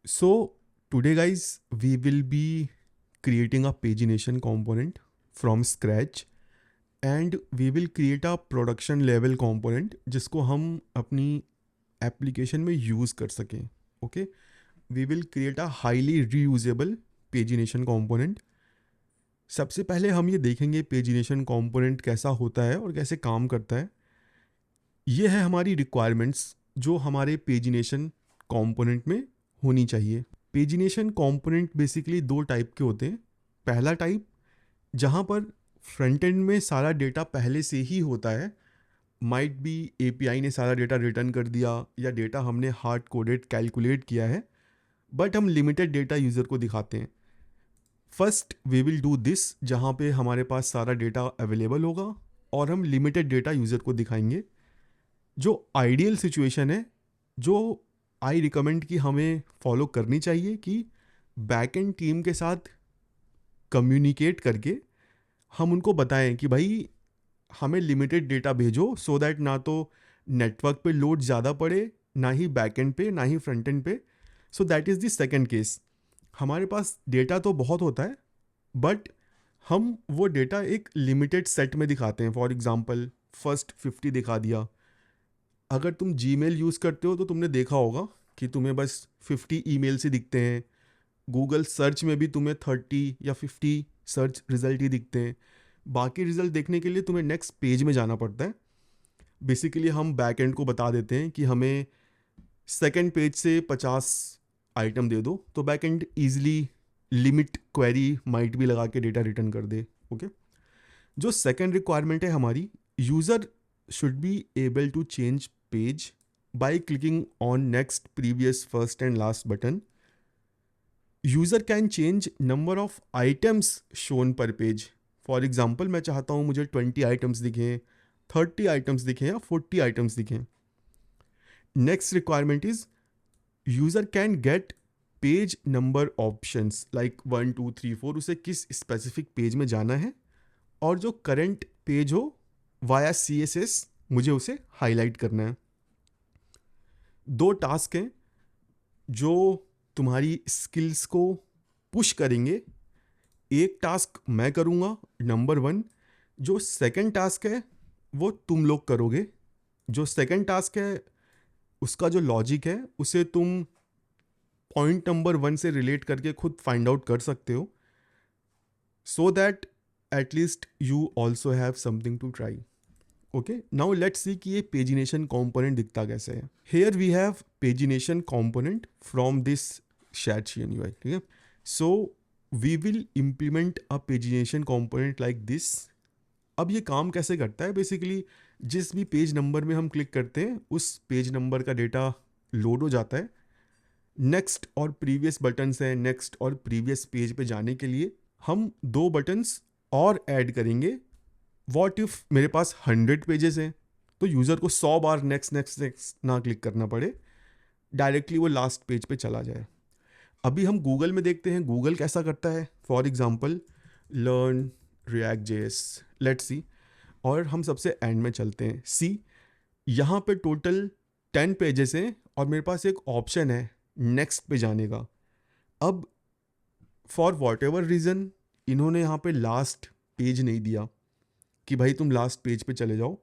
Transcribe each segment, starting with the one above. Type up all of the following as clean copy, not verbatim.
So today guys we will be creating a pagination component from scratch and we will create a production level component जिसको हम अपनी application में use कर सकें. Okay, we will create a highly reusable pagination component. सबसे पहले हम ये देखेंगे पेजिनेशन component कैसा होता है और कैसे काम करता है. ये है हमारी रिक्वायरमेंट्स जो हमारे पेजिनेशन component में होनी चाहिए. पेजिनेशन कंपोनेंट बेसिकली दो टाइप के होते हैं. पहला टाइप जहाँ पर फ्रंट एंड में सारा डेटा पहले से ही होता है, माइट बी एपीआई ने सारा डेटा रिटर्न कर दिया या डेटा हमने हार्ड कोडेड कैलकुलेट किया है, बट हम लिमिटेड डेटा यूज़र को दिखाते हैं. First we will do this जहाँ पे हमारे पास सारा डेटा अवेलेबल होगा और हम लिमिटेड डेटा यूज़र को दिखाएंगे. जो आइडियल सिचुएशन है, जो आई रिकमेंड कि हमें फॉलो करनी चाहिए कि बैकएंड टीम के साथ कम्युनिकेट करके हम उनको बताएं कि भाई हमें लिमिटेड डेटा भेजो, सो दैट ना तो नेटवर्क पे लोड ज़्यादा पड़े, ना ही बैकएंड पे, ना ही फ्रंट एंड पे. So that is the second case. हमारे पास डेटा तो बहुत होता है बट हम वो डेटा एक लिमिटेड सेट में दिखाते हैं. फॉर एग्जांपल फर्स्ट 50 दिखा दिया. अगर तुम जीमेल यूज़ करते हो तो तुमने देखा होगा कि तुम्हें बस 50 ईमेल से दिखते हैं. गूगल सर्च में भी तुम्हें 30 या 50 सर्च रिजल्ट ही दिखते हैं. बाकी रिजल्ट देखने के लिए तुम्हें नेक्स्ट पेज में जाना पड़ता है. बेसिकली हम बैक एंड को बता देते हैं कि हमें सेकंड पेज से 50 आइटम दे दो, तो back end easily limit query might भी लगा के डेटा रिटर्न कर दे. ओके, जो सेकंड रिक्वायरमेंट है हमारी, user should be able to change page by clicking on next, previous, first and last button. User can change number of items shown per page. For example, मैं चाहता हूँ मुझे 20 items दिखें, 30 items दिखें या 40 items दिखें. Next requirement is user can get page number options like 1, 2, 3, 4. उसे किस specific page में जाना है और जो current page हो via CSS मुझे उसे highlight करना है. दो टास्क हैं जो तुम्हारी स्किल्स को पुश करेंगे. एक टास्क मैं करूँगा, नंबर 1. जो सेकंड टास्क है वो तुम लोग करोगे. जो सेकंड टास्क है उसका जो लॉजिक है उसे तुम पॉइंट नंबर 1 से रिलेट करके खुद फाइंड आउट कर सकते हो, so that at least you also have something to try. Okay, now let's see कि ये पेजिनेशन कंपोनेंट दिखता कैसे है. Here we have pagination component from this Shadchian UI. ठीक है, so we will implement a pagination component like this. अब ये काम कैसे करता है? बेसिकली जिस भी पेज नंबर में हम क्लिक करते हैं उस पेज नंबर का डेटा लोड हो जाता है. नेक्स्ट और प्रीवियस बटन्स हैं. नेक्स्ट और प्रीवियस पेज पे जाने के लिए हम 2 बटन्स और ऐड करेंगे. वॉट इफ़ मेरे पास 100 पेजेस हैं तो यूज़र को 100 बार नेक्स्ट नेक्स्ट नेक्स्ट ना क्लिक करना पड़े, डायरेक्टली वो लास्ट पेज पे चला जाए. अभी हम गूगल में देखते हैं गूगल कैसा करता है. For example learn react JS, let's see. और हम सबसे एंड में चलते हैं. सी, यहाँ पे टोटल 10 पेजेस हैं और मेरे पास एक ऑप्शन है नेक्स्ट पे जाने का. अब फॉर वॉट एवर रीज़न इन्होंने यहाँ पे लास्ट पेज नहीं दिया कि भाई तुम लास्ट पेज पे चले जाओ.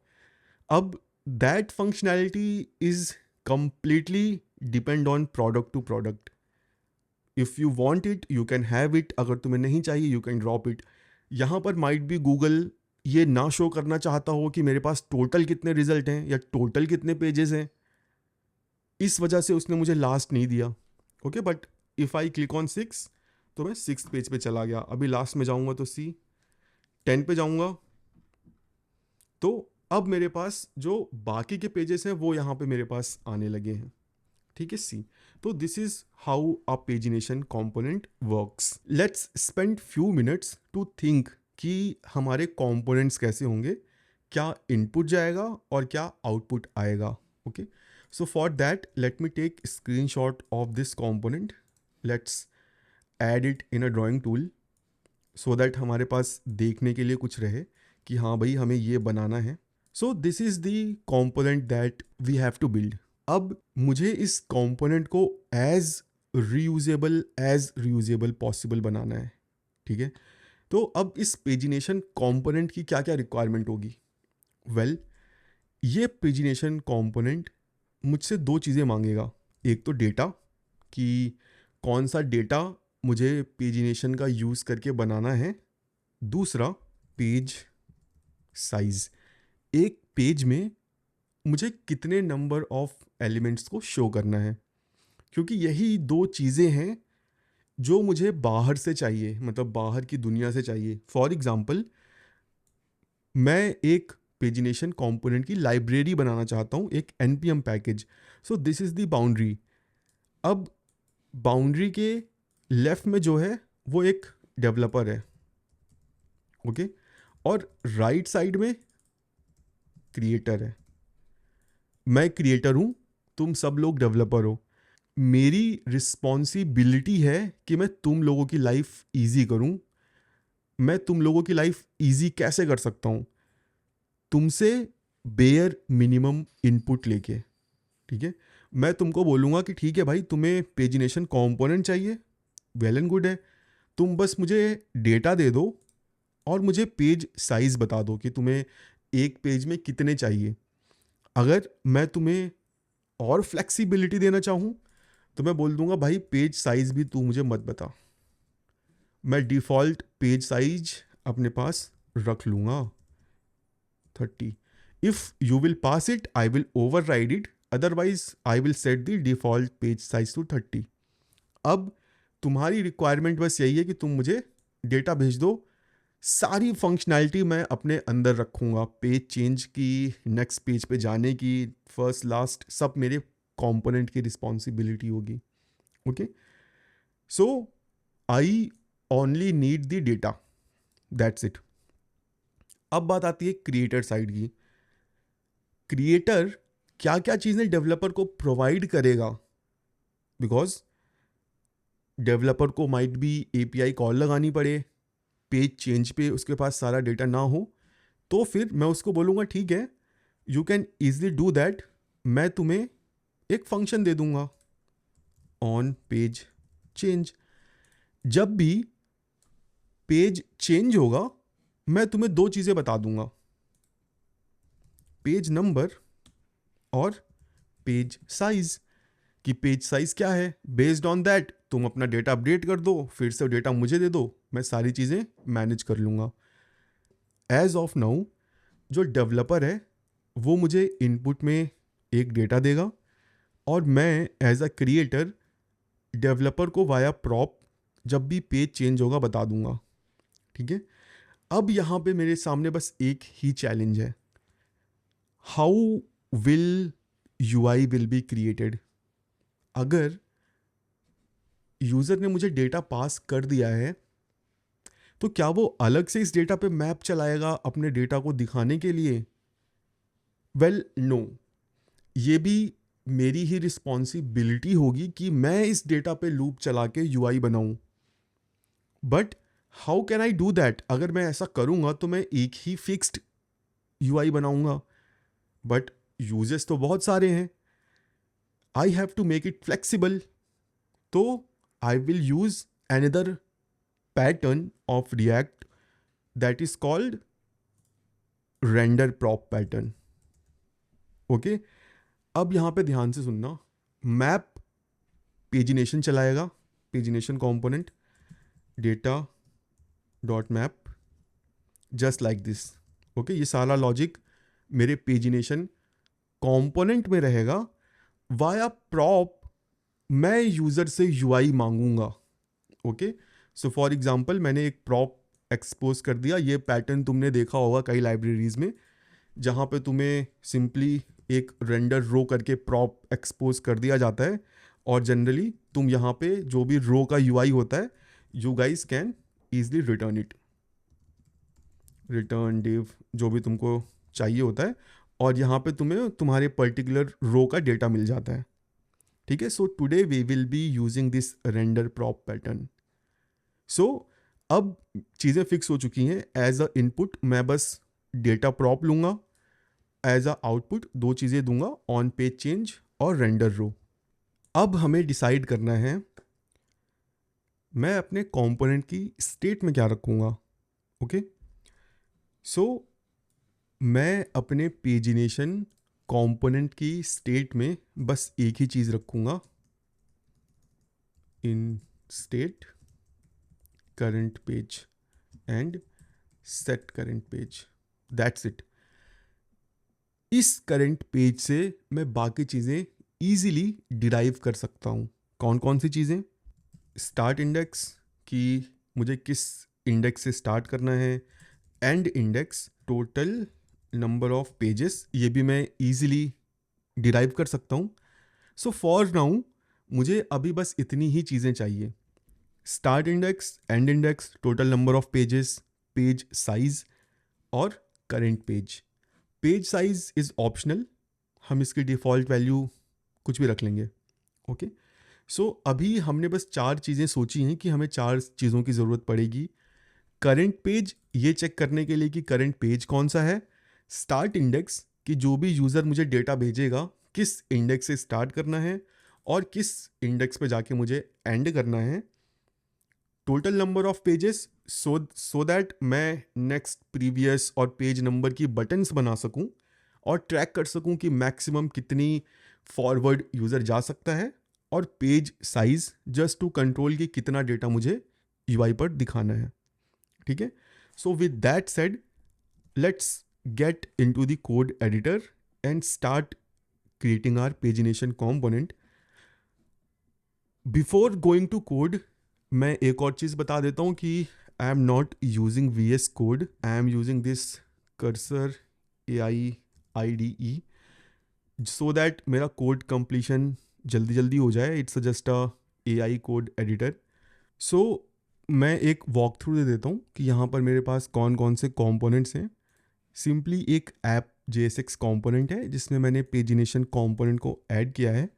अब that functionality is completely depend on product to product. If you want it you can have it, अगर तुम्हें नहीं चाहिए यू कैन ड्रॉप इट. यहाँ पर माइट भी गूगल ये ना शो करना चाहता हो कि मेरे पास टोटल कितने रिजल्ट हैं या टोटल कितने पेजेस हैं, इस वजह से उसने मुझे लास्ट नहीं दिया. Okay, but if I click on 6 तो मैं 6th पेज पे चला गया. अभी लास्ट में जाऊँगा तो सी 10 पे जाऊँगा तो अब मेरे पास जो बाकी के पेजेस हैं वो यहाँ पे मेरे पास आने लगे हैं. ठीक है, सी. तो this is how a pagination component works. Let's spend few minutes to think कि हमारे कंपोनेंट्स कैसे होंगे, क्या इनपुट जाएगा और क्या आउटपुट आएगा. Okay, so for that let me take screenshot of this component. Let's add it in a drawing tool so that हमारे पास देखने के लिए कुछ रहे कि हाँ भाई हमें ये बनाना है. So this is the component that we have to build. अब मुझे इस कॉम्पोनेंट को एज रीयूजेबल पॉसिबल बनाना है, ठीक है। तो अब इस पेजिनेशन कंपोनेंट की क्या क्या रिक्वायरमेंट होगी? वेल, ये पेजिनेशन कंपोनेंट मुझसे दो चीज़ें मांगेगा। एक तो डेटा, कि कौन सा डेटा मुझे पेजिनेशन का यूज़ करके बनाना है। दूसरा, पेज साइज़, एक पेज में मुझे कितने नंबर ऑफ एलिमेंट्स को शो करना है, क्योंकि यही दो चीज़ें हैं जो मुझे बाहर से चाहिए, मतलब बाहर की दुनिया से चाहिए। फॉर एग्ज़ाम्पल, मैं एक पेजिनेशन कंपोनेंट की लाइब्रेरी बनाना चाहता हूँ, एक npm package. So this is the boundary. अब बाउंड्री के लेफ्ट में जो है वो एक डेवलपर है, ओके, और राइट साइड में क्रिएटर है। मैं क्रिएटर हूँ, तुम सब लोग डेवलपर हो। मेरी रिस्पॉन्सिबिलिटी है कि मैं तुम लोगों की लाइफ इजी करूँ। मैं तुम लोगों की लाइफ इजी कैसे कर सकता हूँ? तुमसे बेयर मिनिमम इनपुट लेके, ठीक है। मैं तुमको बोलूँगा कि ठीक है भाई, तुम्हें पेजिनेशन कंपोनेंट चाहिए, वेल एंड गुड है। तुम बस मुझे डेटा दे दो और मुझे पेज साइज़ बता दो कि तुम्हें एक पेज में कितने चाहिए। अगर मैं तुम्हें और फ्लेक्सिबिलिटी देना चाहूँ तो मैं बोल दूंगा भाई पेज साइज़ भी तू मुझे मत बता, मैं डिफ़ॉल्ट पेज साइज अपने पास रख लूँगा 30। If you will pass it I will override it, otherwise I will set the default page size to 30। अब तुम्हारी रिक्वायरमेंट बस यही है कि तुम मुझे डेटा भेज दो, सारी फंक्शनैलिटी मैं अपने अंदर रखूँगा। पेज चेंज की, नेक्स्ट पेज पे जाने की, फर्स्ट लास्ट, सब मेरे कंपोनेंट की रिस्पॉन्सिबिलिटी होगी, okay. So I only need the data, that's it. अब बात आती है क्रिएटर साइड की। क्रिएटर क्या क्या चीज़ें डेवलपर को प्रोवाइड करेगा, बिकॉज डेवलपर को माइट बी एपीआई कॉल लगानी पड़े, पेज चेंज पे उसके पास सारा डेटा ना हो, तो फिर मैं उसको बोलूँगा ठीक है, you can easily do that. मैं तुम्हें एक फंक्शन दे दूंगा ऑन पेज चेंज। जब भी पेज चेंज होगा मैं तुम्हें दो चीज़ें बता दूंगा, पेज नंबर और पेज साइज। कि पेज साइज क्या है, बेस्ड ऑन दैट तुम अपना डेटा अपडेट कर दो, फिर से डेटा मुझे दे दो, मैं सारी चीज़ें मैनेज कर लूँगा। एज ऑफ नाउ जो डेवलपर है वो मुझे इनपुट में एक डेटा देगा और मैं एज अ क्रिएटर डेवलपर को वाया प्रॉप जब भी पेज चेंज होगा बता दूंगा, ठीक है। अब यहाँ पे मेरे सामने बस एक ही चैलेंज है, how will UI will be created. अगर यूज़र ने मुझे डेटा पास कर दिया है तो क्या वो अलग से इस डेटा पे मैप चलाएगा अपने डेटा को दिखाने के लिए? वेल नो, ये भी मेरी ही रिस्पॉन्सिबिलिटी होगी कि मैं इस डेटा पे लूप चला के यूआई बनाऊं। But how can I do that? अगर मैं ऐसा करूंगा तो मैं एक ही फिक्स्ड यूआई बनाऊंगा, बट यूजेस तो बहुत सारे हैं, I have to make it flexible. तो I will use another pattern of React that is called render prop pattern, okay. अब यहाँ पे ध्यान से सुनना, मैप पेजिनेशन चलाएगा, pagination component data dot map just like this, okay. ये सारा लॉजिक मेरे पेजिनेशन कंपोनेंट में रहेगा। वाया प्रॉप मैं यूज़र से यूआई मांगूंगा, ओके। सो फॉर एग्जांपल मैंने एक प्रॉप एक्सपोज कर दिया, ये पैटर्न तुमने देखा होगा कई लाइब्रेरीज में, जहाँ पे तुम्हें सिंपली एक रेंडर रो करके प्रॉप एक्सपोज कर दिया जाता है और जनरली तुम यहाँ पे जो भी रो का यूआई होता है you guys can easily return it, return div जो भी तुमको चाहिए होता है, और यहाँ पे तुम्हें तुम्हारे पर्टिकुलर रो का डेटा मिल जाता है, ठीक है। So today we will be using this render prop pattern. सो अब चीज़ें फिक्स हो चुकी हैं। एज अ इनपुट मैं बस डेटा प्रॉप लूँगा, एज अ आउटपुट दो चीज़ें दूंगा, ऑन पेज चेंज और रेंडर रो। अब हमें डिसाइड करना है मैं अपने कंपोनेंट की स्टेट में क्या रखूँगा। ओके, सो मैं अपने पेजिनेशन कंपोनेंट की स्टेट में बस एक ही चीज़ रखूँगा, इन state current page and set current page, that's it. इस करंट पेज से मैं बाकी चीज़ें ईजिली डिराइव कर सकता हूँ। कौन कौन सी चीज़ें? स्टार्ट इंडेक्स, कि मुझे किस इंडेक्स से स्टार्ट करना है, and index, total number of pages, ये भी मैं ईजिली डिराइव कर सकता हूँ। सो फॉर नाउ मुझे अभी बस इतनी ही चीज़ें चाहिए, start index, end index, total number of pages, page size और current page. Page size is optional, हम इसकी डिफ़ॉल्ट वैल्यू कुछ भी रख लेंगे। ओके, सो अभी हमने बस 4 चीज़ें सोची हैं कि हमें 4 चीज़ों की ज़रूरत पड़ेगी। करंट पेज, ये चेक करने के लिए कि करंट पेज कौन सा है। स्टार्ट इंडेक्स, कि जो भी यूज़र मुझे डेटा भेजेगा किस इंडेक्स से स्टार्ट करना है और किस इंडेक्स पे जाके मुझे एंड करना है। Total number of pages, so that मैं नेक्स्ट, प्रीवियस और पेज नंबर की बटन्स बना सकूं और ट्रैक कर सकूं कि मैक्सिमम कितनी फॉरवर्ड यूज़र जा सकता है। और page size, just to control कि कितना डेटा मुझे यूआई पर दिखाना है। ठीक है, so with that said, let's get into the code editor and start creating our pagination component. Before going to code, मैं एक और चीज़ बता देता हूँ कि I am not using VS code, I am using this Cursor AI IDE, so that मेरा code completion जल्दी जल्दी हो जाए। It's just a AI code editor. So मैं एक वॉक थ्रू दे देता हूँ कि यहाँ पर मेरे पास कौन कौन से कॉम्पोनेंट्स हैं। सिंपली एक ऐप JSX कॉम्पोनेंट है जिसमें मैंने पेजिनेशन कॉम्पोनेंट को ऐड किया है,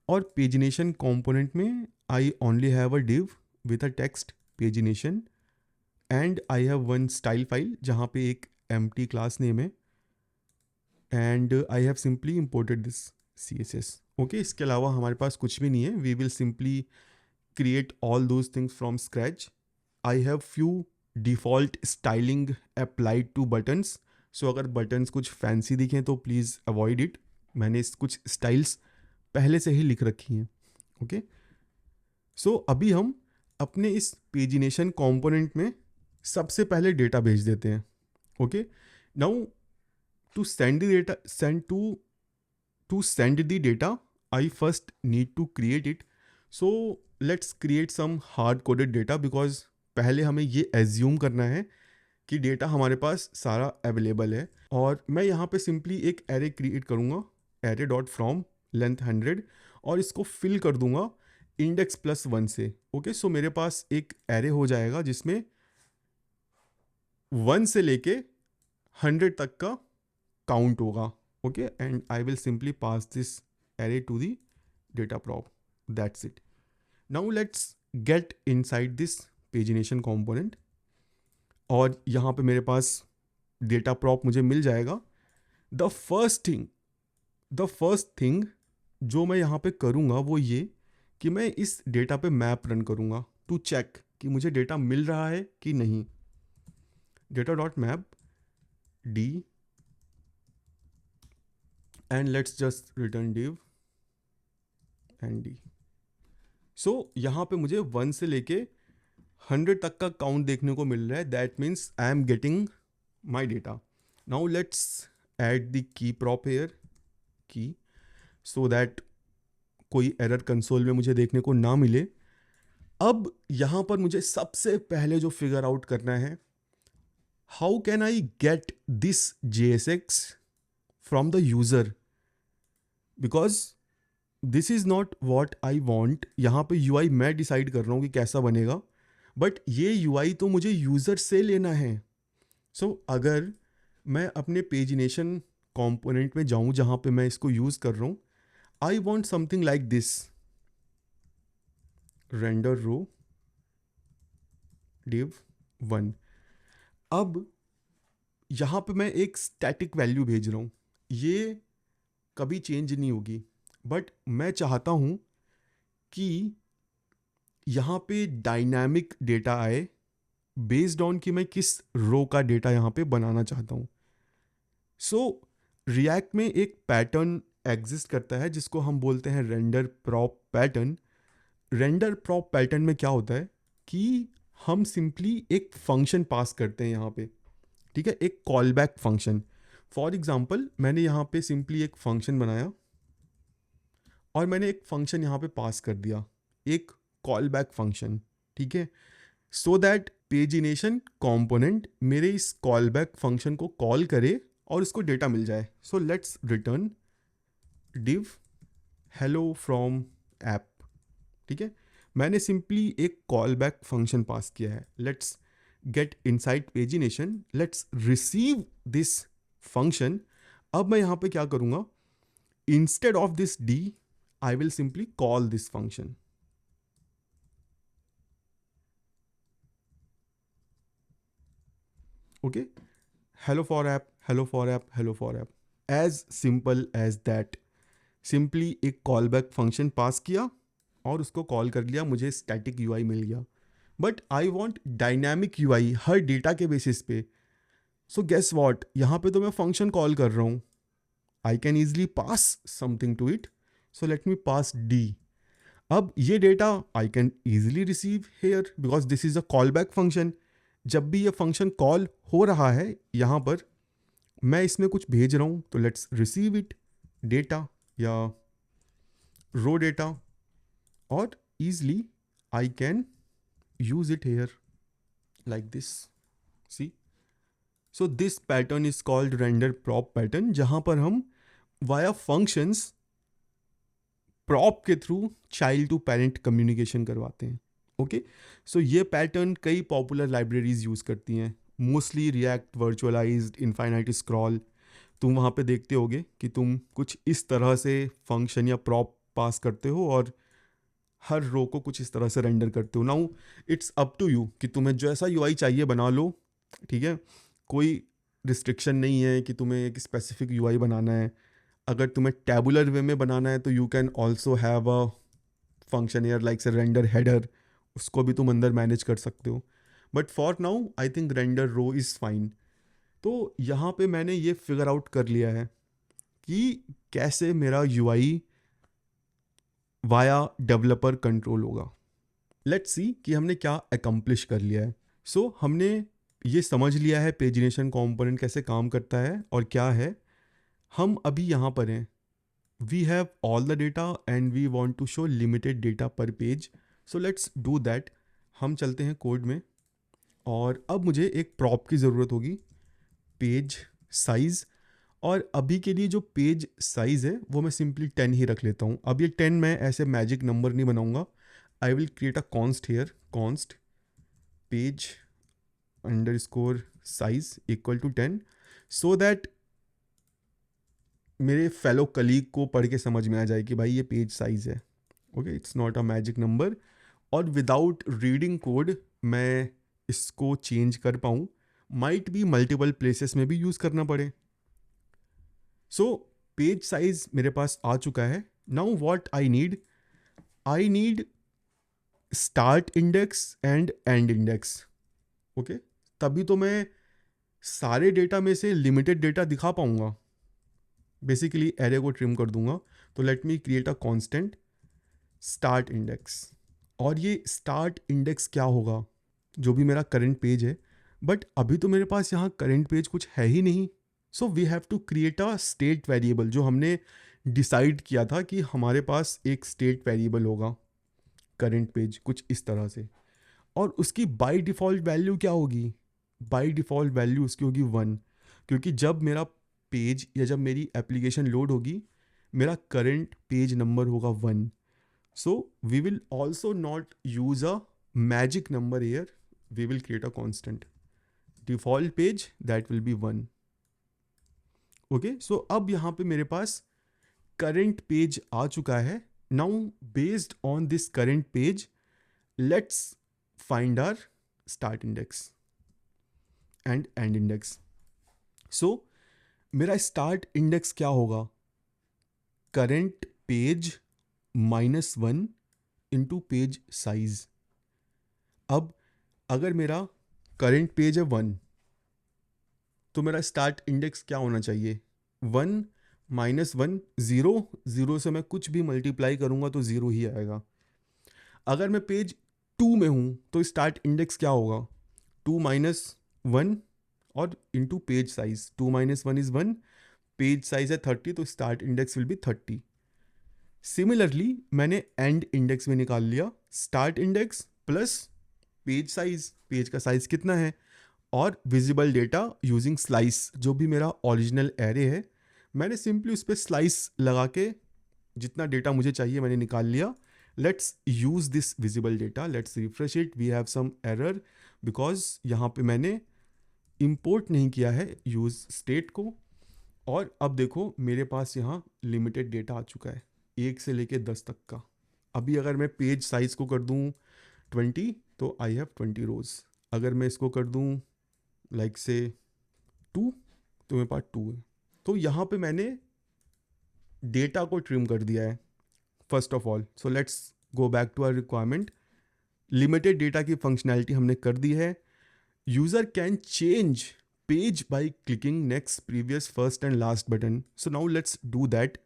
और पेजिनेशन कंपोनेंट में I only have a div with a text pagination, and I have one style file जहाँ पे एक एम्प्टी क्लास नेम है, and I have simply imported this CSS। Okay, इसके अलावा हमारे पास कुछ भी नहीं है। We will simply create all those things from scratch. I have few default styling applied to buttons, so अगर बटन्स कुछ फैंसी दिखें तो प्लीज़ अवॉइड इट। मैंने कुछ स्टाइल्स पहले से ही लिख रखी हैं। ओके, सो अभी हम अपने इस पेजिनेशन कंपोनेंट में सबसे पहले डेटा भेज देते हैं। Okay, now to send the data, send the data, I first need to create it. So let's create some hard coded data, because पहले हमें ये एज्यूम करना है कि डेटा हमारे पास सारा अवेलेबल है। और मैं यहाँ पे सिंपली एक एरे क्रिएट करूँगा, एरे डॉट फ्रॉम लेंथ 100, और इसको फिल कर दूंगा इंडेक्स +1 से। ओके, सो मेरे पास एक एरे हो जाएगा जिसमें 1 से लेके 100 तक का काउंट होगा। Okay, and I will simply pass this array to the data prop, that's it. Now let's get inside this pagination component, और यहाँ पे मेरे पास डेटा प्रॉप मुझे मिल जाएगा। द फर्स्ट थिंग जो मैं यहाँ पे करूँगा वो ये कि मैं इस डेटा पे मैप रन करूँगा टू चेक कि मुझे डेटा मिल रहा है कि नहीं। Data dot map D, and let's just return div and D. So यहाँ पे मुझे 1 से लेके 100 तक का काउंट देखने को मिल रहा है। That means I am getting my data. Now let's add the key prop here, key, so that कोई एरर कंसोल में मुझे देखने को ना मिले। अब यहाँ पर मुझे सबसे पहले जो फिगर आउट करना है, how can I get this JSX from the user, because this is not what I want. यहाँ पे UI मैं डिसाइड कर रहा हूँ कि कैसा बनेगा, बट ये UI तो मुझे यूज़र से लेना है। सो अगर मैं अपने पेजिनेशन कंपोनेंट में जाऊँ जहाँ पे मैं इसको यूज़ कर रहा हूँ, I want something like this, render row div 1। अब यहाँ पे मैं एक स्टैटिक वैल्यू भेज रहा हूँ, ये कभी चेंज नहीं होगी, बट मैं चाहता हूँ कि यहाँ पे डायनामिक डेटा आए बेस्ड ऑन कि मैं किस रो का डेटा यहाँ पे बनाना चाहता हूँ. सो रिएक्ट में एक पैटर्न एग्जिस्ट करता है जिसको हम बोलते हैं render prop pattern. Render prop pattern में क्या होता है कि हम सिंपली एक फंक्शन पास करते हैं यहाँ पे, ठीक है, एक call back function. For example मैंने यहाँ पे सिंपली एक फंक्शन बनाया और मैंने एक फंक्शन यहाँ पे पास कर दिया, एक कॉल बैक फंक्शन, ठीक है, सो दैट पेजिनेशन कंपोनेंट मेरे इस कॉल बैक फंक्शन को कॉल करे और इसको डेटा मिल जाए. So let's return div hello from app. ठीक है, मैंने सिंपली एक कॉल बैक फंक्शन पास किया है. Let's get inside pagination, let's receive this function. अब मैं यहाँ पे क्या करूँगा, instead of this d I will simply call this function. Okay, hello for app, hello for app, hello for app, as simple as that. Simply एक call back function पास किया और उसको कॉल कर लिया, मुझे स्टैटिक यूआई मिल गया. But I want dynamic UI her data के basis पे. सो गेस व्हाट, यहाँ पे तो मैं फंक्शन कॉल कर रहा हूँ, I can easily pass something to it. So let me pass D. अब ये data I can easily receive here because this is a callback function. जब भी ये फंक्शन कॉल हो रहा है यहाँ पर मैं इसमें कुछ भेज रहा हूँ, तो लेट्स रिसीव इट डेटा या रो डेटा, और easily I can use it here like this. See, so this pattern is called render prop pattern, जहाँ पर हम via functions prop के through child to parent communication करवाते हैं. ओके, सो ये pattern कई पॉपुलर लाइब्रेरीज यूज़ करती हैं, mostly React, virtualized, infinite scroll. तुम वहाँ पे देखते होगे कि तुम कुछ इस तरह से फंक्शन या प्रॉप पास करते हो और हर रो को कुछ इस तरह से रेंडर करते हो. Now it's up to you कि तुम्हें जो ऐसा यूआई चाहिए बना लो, ठीक है, कोई रिस्ट्रिक्शन नहीं है कि तुम्हें एक स्पेसिफिक यूआई बनाना है. अगर तुम्हें टैबुलर वे में बनाना है तो you can also have a function here like से रेंडर हेडर, उसको भी तुम अंदर मैनेज कर सकते हो. But for now I think render row is fine. तो यहाँ पे मैंने ये फिगर आउट कर लिया है कि कैसे मेरा यूआई वाया डेवलपर कंट्रोल होगा. लेट्स सी कि हमने क्या अकम्प्लिश कर लिया है. सो हमने ये समझ लिया है पेजिनेशन कंपोनेंट कैसे काम करता है और क्या है. हम अभी यहाँ पर हैं, we have all the data and we want to show limited data per page. So let's do that. हम चलते हैं कोड में और अब मुझे एक प्रॉप की ज़रूरत होगी, पेज साइज़. और अभी के लिए जो पेज साइज़ है वो मैं सिंपली 10 ही रख लेता हूँ. अब ये 10 मैं ऐसे मैजिक नंबर नहीं बनाऊँगा. I will create a const here, const page underscore size equal to 10, so that मेरे फेलो कलीग को पढ़ के समझ में आ जाए कि भाई ये पेज साइज़ है. Okay, it's not a magic number. और विदाउट रीडिंग कोड मैं इसको चेंज कर पाऊँ, माइट भी मल्टीपल प्लेसेस में भी यूज़ करना पड़े. सो पेज साइज मेरे पास आ चुका है. Now what I need start index and and index. Okay, तभी तो मैं सारे डेटा में से लिमिटेड डेटा दिखा पाऊंगा. बेसिकली एरे को ट्रिम कर दूंगा. तो let me create a constant start index. और ये स्टार्ट इंडेक्स क्या होगा, जो भी मेरा करंट पेज है. बट अभी तो मेरे पास यहाँ करंट पेज कुछ है ही नहीं. So we have to create a state variable, जो हमने डिसाइड किया था कि हमारे पास एक स्टेट वेरिएबल होगा करंट पेज कुछ इस तरह से. और उसकी बाय डिफ़ॉल्ट वैल्यू क्या होगी, बाय डिफ़ॉल्ट वैल्यू उसकी होगी 1, क्योंकि जब मेरा पेज या जब मेरी एप्लीकेशन लोड होगी मेरा करंट पेज नंबर होगा 1. So we will also not use a magic number here, we will create a constant default page that will be 1. Okay, so अब यहाँ पे मेरे पास करंट पेज आ चुका है. Now based on this current page let's find our start index and end index. So मेरा start index क्या होगा, current page -1 into page size. अब अगर मेरा करंट पेज है 1, तो मेरा स्टार्ट इंडेक्स क्या होना चाहिए? 1 माइनस 1 0, 0 से मैं कुछ भी मल्टीप्लाई करूँगा तो 0 ही आएगा। अगर मैं पेज 2 में हूँ तो स्टार्ट इंडेक्स क्या होगा? 2 माइनस 1 और into page size. 2 minus 1 is 1, page size है 30, तो start index will be 30। Similarly मैंने एंड इंडेक्स में निकाल लिया, start index plus page size. Page का साइज कितना है? और विजिबल डेटा यूजिंग स्लाइस, जो भी मेरा ओरिजिनल एरे है मैंने सिंपली उस पर स्लाइस लगा के जितना डेटा मुझे चाहिए मैंने निकाल लिया। Let's use this visible data, let's refresh it. We have some error because यहाँ पे मैंने इंपोर्ट नहीं किया है यूज स्टेट को। और अब देखो मेरे पास यहाँ लिमिटेड डेटा आ चुका है 1 से लेके 10 तक का। अभी अगर मैं पेज साइज को कर दूँ 20 तो आई हैव 20 रोज। अगर मैं इसको कर दूँ लाइक से 2 तो मेरे पास 2 है। तो यहाँ पे मैंने डेटा को ट्रिम कर दिया है first of all. So let's go back to our requirement. Limited data की फंक्शनैलिटी हमने कर दी है। User can change page by clicking next, previous, first and last button. So now let's do that.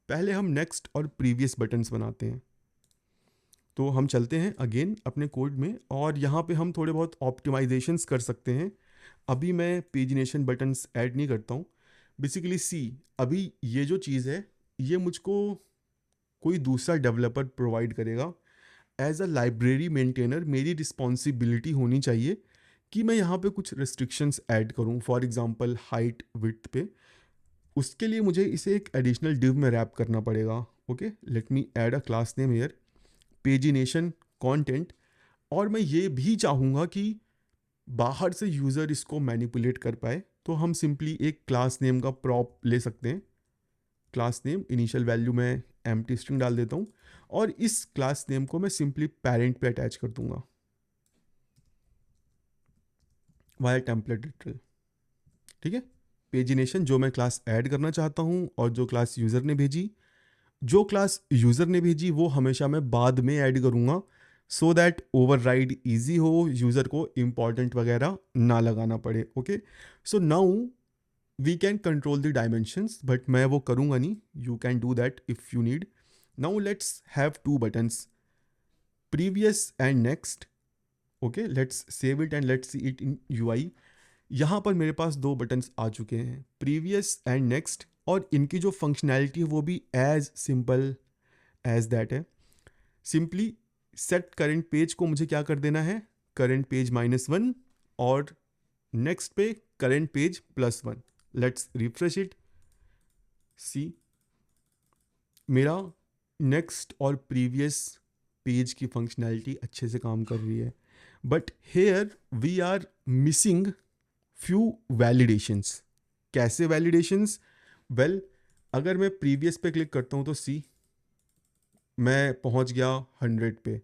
पहले हम नेक्स्ट और previous buttons बनाते हैं। तो हम चलते हैं अगेन अपने कोड में और यहाँ पे हम थोड़े बहुत ऑप्टिमाइजेशंस कर सकते हैं। अभी मैं पेजिनेशन बटन्स ऐड नहीं करता हूँ। बेसिकली अभी ये जो चीज़ है ये मुझको कोई दूसरा डेवलपर प्रोवाइड करेगा। एज अ लाइब्रेरी मेंटेनर मेरी रिस्पॉन्सिबिलिटी होनी चाहिए कि मैं यहाँ पे कुछ रिस्ट्रिक्शंस ऐड करूँ, फॉर एग्जांपल हाइट विड्थ पे। उसके लिए मुझे इसे एक एडिशनल डिव में रैप करना पड़ेगा। Okay, let me add a class name here, pagination content. और मैं ये भी चाहूँगा कि बाहर से यूज़र इसको मैनिपुलेट कर पाए, तो हम सिंपली एक क्लास नेम का प्रॉप ले सकते हैं। क्लास नेम इनिशियल वैल्यू में एम्प्टी स्ट्रिंग डाल देता हूँ और इस क्लास नेम को मैं सिंपली पेरेंट पे अटैच कर दूंगा वाया टेम्पलेट लिटरल। ठीक है, पेजिनेशन जो मैं क्लास ऐड करना चाहता हूँ और जो क्लास यूज़र ने भेजी, जो क्लास यूज़र ने भेजी वो हमेशा मैं बाद में ऐड करूँगा सो दैट ओवरराइड ईजी हो, यूज़र को इम्पॉर्टेंट वगैरह ना लगाना पड़े। Okay, so now we can control the dimensions, but मैं वो करूँगा नहीं। You can do that if you need. Now let's have 2 buttons, previous and next. Okay, let's save it and let's see it in UI। यहाँ पर मेरे पास 2 buttons आ चुके हैं, previous and next, और इनकी जो फंक्शनैलिटी है वो भी एज सिंपल एज दैट है। सिंपली सेट करंट पेज को मुझे क्या कर देना है, करंट पेज -1 और नेक्स्ट पे current page +1। Let's refresh it. See मेरा नेक्स्ट और प्रीवियस पेज की फंक्शनैलिटी अच्छे से काम कर रही है, but here we are missing few validations. कैसे वैलिडेशंस? वेल, अगर मैं प्रीवियस पे क्लिक करता हूँ तो मैं पहुँच गया 100 पे,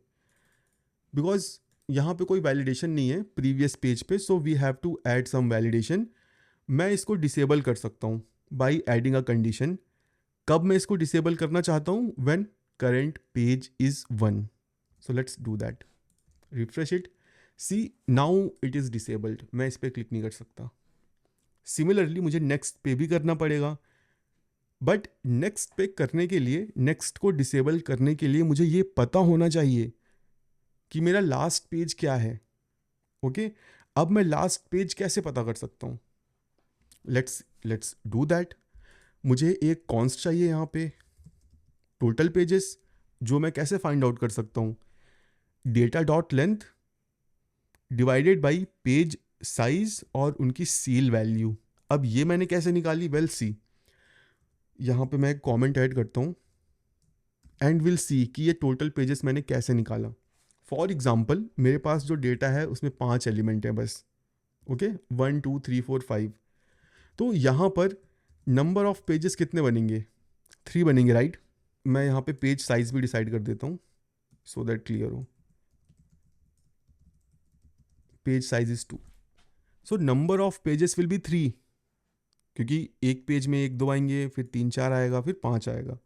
बिकॉज यहाँ पे कोई वैलिडेशन नहीं है प्रीवियस पेज पे। So we have to add some validation. मैं इसको डिसेबल कर सकता हूँ बाई एडिंग अ कंडीशन। कब मैं इसको डिसेबल करना चाहता हूँ? When current page is 1। So let's do that, refresh it. See now it is disabled, मैं इस पर क्लिक नहीं कर सकता। सिमिलरली मुझे नेक्स्ट पे भी करना पड़ेगा, बट नेक्स्ट पे करने के लिए, नेक्स्ट को डिसेबल करने के लिए मुझे ये पता होना चाहिए कि मेरा लास्ट पेज क्या है। ओके, अब मैं लास्ट पेज कैसे पता कर सकता हूँ? Let's do that. मुझे एक कॉन्स्ट चाहिए यहाँ पे, टोटल पेजेस, जो मैं कैसे फाइंड आउट कर सकता हूँ? Data dot length divided by page size और उनकी सील वैल्यू। अब ये मैंने कैसे निकाली? वेल सी, यहाँ पे मैं एक कॉमेंट ऐड करता हूँ एंड विल सी कि ये टोटल पेजेस मैंने कैसे निकाला। फॉर एग्जाम्पल मेरे पास जो डेटा है उसमें 5 एलिमेंट है बस। ओके, 1 2 3 4 5। तो यहाँ पर नंबर ऑफ पेजेस कितने बनेंगे? 3 बनेंगे, राइट? मैं यहाँ पे पेज साइज भी डिसाइड कर देता हूँ सो दैट क्लियर हो। Page size is 2, so number of pages will be 3, क्योंकि एक पेज में 1 2 आएंगे, फिर 3 4 आएगा, फिर 5 आएगा।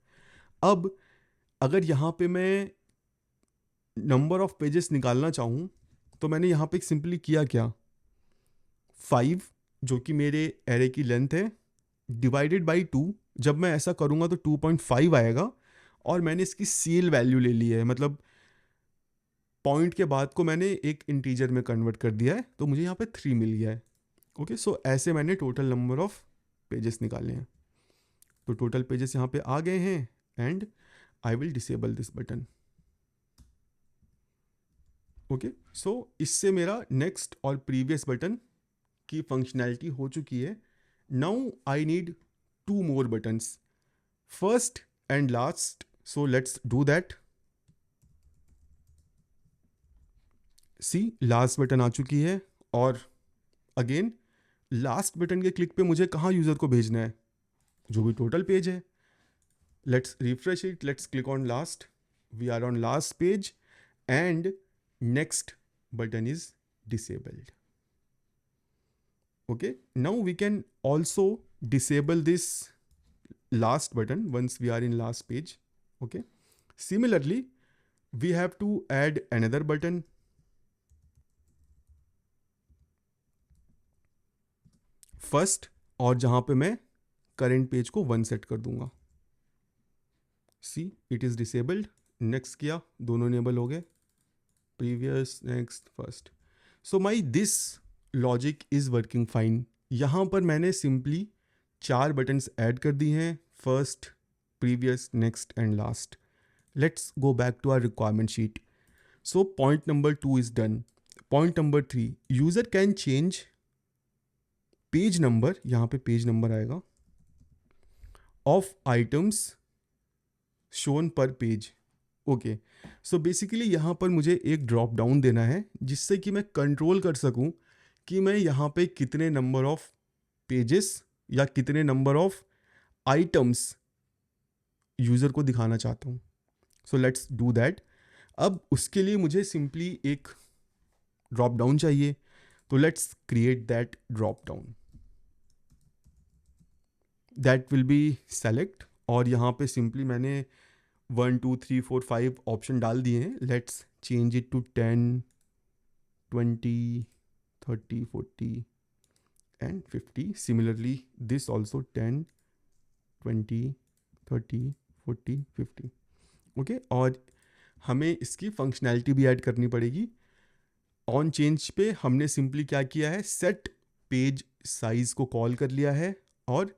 अब अगर यहाँ पे मैं नंबर ऑफ पेजेस निकालना चाहूँ तो मैंने यहाँ पे सिंपली किया क्या, 5 जो कि मेरे एरे की लेंथ है डिवाइडेड बाई 2। जब मैं ऐसा करूँगा तो 2.5 आएगा, और मैंने इसकी सील वैल्यू ले ली है, मतलब पॉइंट के बाद को मैंने एक इंटीजर में कन्वर्ट कर दिया है, तो मुझे यहाँ पे 3 मिल गया है। ओके, सो ऐसे मैंने टोटल नंबर ऑफ पेजेस निकाले हैं। तो टोटल पेजेस यहाँ पे आ गए हैं, and I will disable this button. Okay, so इससे मेरा नेक्स्ट और प्रीवियस बटन की फंक्शनैलिटी हो चुकी है। Now I need 2 more buttons, first and last, so let's do that। See last button आ चुकी है, और अगेन लास्ट बटन के क्लिक पे मुझे कहाँ यूज़र को भेजना है, जो भी टोटल पेज है। Let's refresh it, let's click on last, we are on last page, and next button is disabled। Okay, now we can also disable this last button once we are in last page। Okay, similarly we have to add another button। First, और जहां पे मैं current page को 1 set कर दूंगा। See it is disabled. Next किया, दोनों enable हो गए, previous, next, first. So my this logic is working fine. यहाँ पर मैंने सिंपली 4 बटन्स ऐड कर दिए हैं, first, previous, next and last. Let's go back to our requirement sheet. So point number 2 is done. Point number 3, user can change page number, यहाँ पे page number आएगा, of items shown per page. Okay, so basically यहाँ पर मुझे एक drop down देना है, जिससे कि मैं कंट्रोल कर सकूँ कि मैं यहाँ पे कितने नंबर ऑफ पेजेस या कितने नंबर ऑफ आइटम्स यूज़र को दिखाना चाहता हूँ। सो लेट्स डू दैट। अब उसके लिए मुझे सिंपली एक ड्रॉप डाउन चाहिए, तो let's create that drop down. That will B select, और यहाँ पे सिंपली मैंने 1 2 3 4 5 ऑप्शन डाल दिए हैं। Let's change it to 10 20 30 40 and 50। Similarly this also 10 20 30 40 50। Okay, और हमें इसकी फंक्शनैलिटी भी ऐड करनी पड़ेगी। ऑन चेंज पे हमने सिंपली क्या किया है, सेट पेज साइज को कॉल कर लिया है, और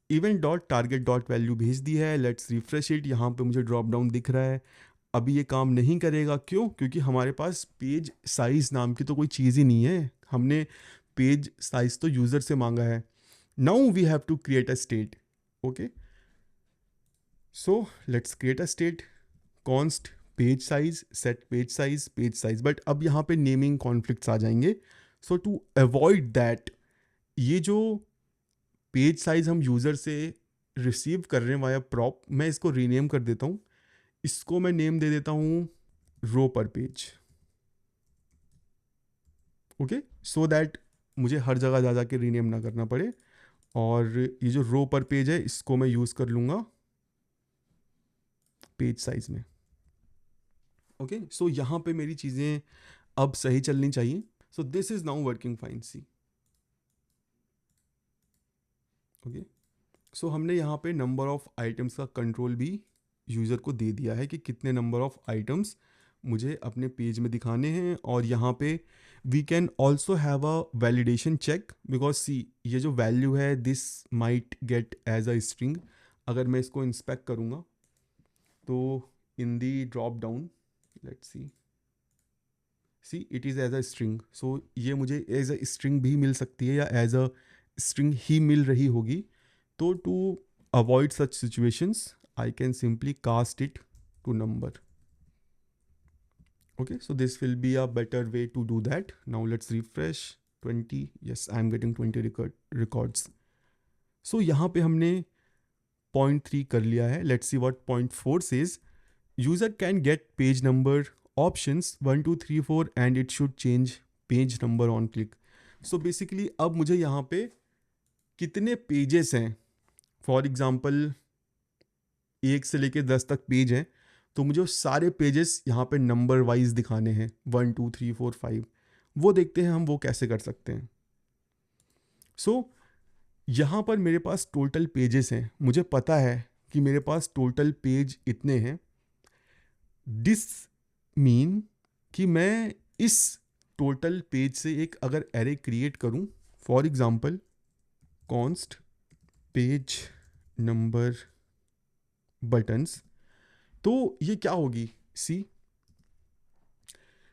event dot target dot value भेज दी है। Let's refresh it. यहाँ पे मुझे ड्रॉप डाउन दिख रहा है। अभी ये काम नहीं करेगा, क्यों? क्योंकि हमारे पास पेज साइज नाम की तो कोई चीज़ ही नहीं है। हमने पेज साइज तो यूज़र से मांगा है। Now we have to create a state. Okay, so let's create a state, const page size, set page size, page size. But अब यहाँ पे नेमिंग कॉन्फ्लिक्ट्स आ जाएंगे। सो टू अवॉइड दैट, ये जो पेज साइज हम यूज़र से रिसीव कर रहे हैं वाया प्रॉप, मैं इसको रीनेम कर देता हूँ। इसको मैं नेम दे देता हूँ रो पर पेज। ओके, सो दैट मुझे हर जगह जा के रीनेम ना करना पड़े। और ये जो रो पर पेज है, इसको मैं यूज़ कर लूँगा पेज साइज में। ओके, सो यहाँ पे मेरी चीज़ें अब सही चलनी चाहिए। So this is now working fine. See, okay, so हमने यहाँ पे नंबर ऑफ आइटम्स का कंट्रोल भी यूज़र को दे दिया है कि कितने नंबर ऑफ आइटम्स मुझे अपने पेज में दिखाने हैं। और यहाँ पे we can also have a validation check, because see ये जो वैल्यू है this might get as a string. अगर मैं इसको इंस्पेक्ट करूँगा तो in the drop down, let's see it is as a string. So ये मुझे एज अ स्ट्रिंग भी मिल सकती है, या एज अ स्ट्रिंग ही मिल रही होगी। तो to avoid such situations I can simply cast it to number। Okay, so this will be a better way to do that। Now let's refresh 20। Yes, I'm getting 20 records। So यहाँ पे हमने point 3 कर लिया है। Let's see what point 4 says। User can get page number options 1 2 3 4 and it should change page number on click। So basically अब मुझे यहाँ पे कितने पेजेस हैं, फॉर एग्जाम्पल 1 से लेके 10 तक पेज हैं, तो मुझे वो सारे पेजेस यहाँ पे नंबर वाइज दिखाने हैं, 1 2 3 4 5। वो देखते हैं हम वो कैसे कर सकते हैं। सो यहाँ पर मेरे पास टोटल पेजेस हैं, मुझे पता है कि मेरे पास टोटल पेज इतने हैं। दिस मीन कि मैं इस टोटल पेज से एक अगर एरे क्रिएट करूं, for example const page number buttons, तो ये क्या होगी, सी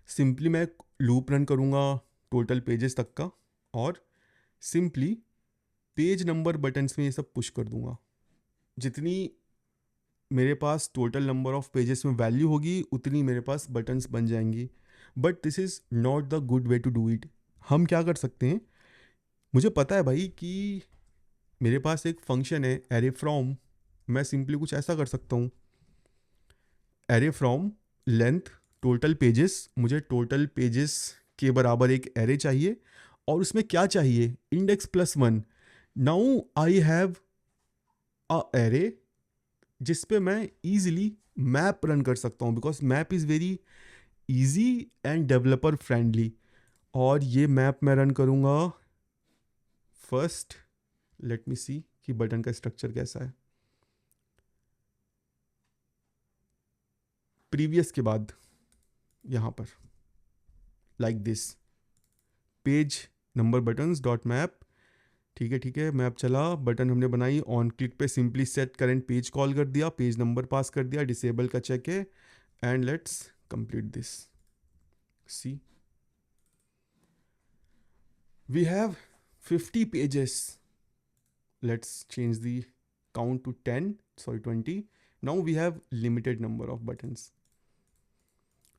सिंपली मैं लूप रन करूंगा टोटल पेजेस तक का, और सिंपली पेज नंबर बटन्स में ये सब पुश कर दूंगा। जितनी मेरे पास टोटल नंबर ऑफ पेजेस में वैल्यू होगी उतनी मेरे पास बटन्स बन जाएंगी। But this is not the good way to do it. हम क्या कर सकते हैं, मुझे पता है भाई कि मेरे पास एक फंक्शन है एरे फ्रॉम, मैं सिंपली कुछ ऐसा कर सकता हूँ, array from length total pages, मुझे टोटल पेजेस के बराबर एक एरे चाहिए और उसमें क्या चाहिए, index plus 1। Now I have a array जिस पे मैं ईजिली मैप रन कर सकता हूँ, because map is very easy end developer friendly. और ये मैप मैं रन करूँगा फर्स्ट, लेट मी सी कि बटन का स्ट्रक्चर कैसा है। प्रीवियस के बाद यहाँ पर like this page number buttons dot map, ठीक है मैप चला, बटन हमने बनाई, ऑन क्लिक पे simply set current page call कर दिया, पेज नंबर पास कर दिया, डिसेबल का चेक है, and let's complete this. See we have 50 pages, let's change the count to 10, sorry 20। now we have limited number of buttons।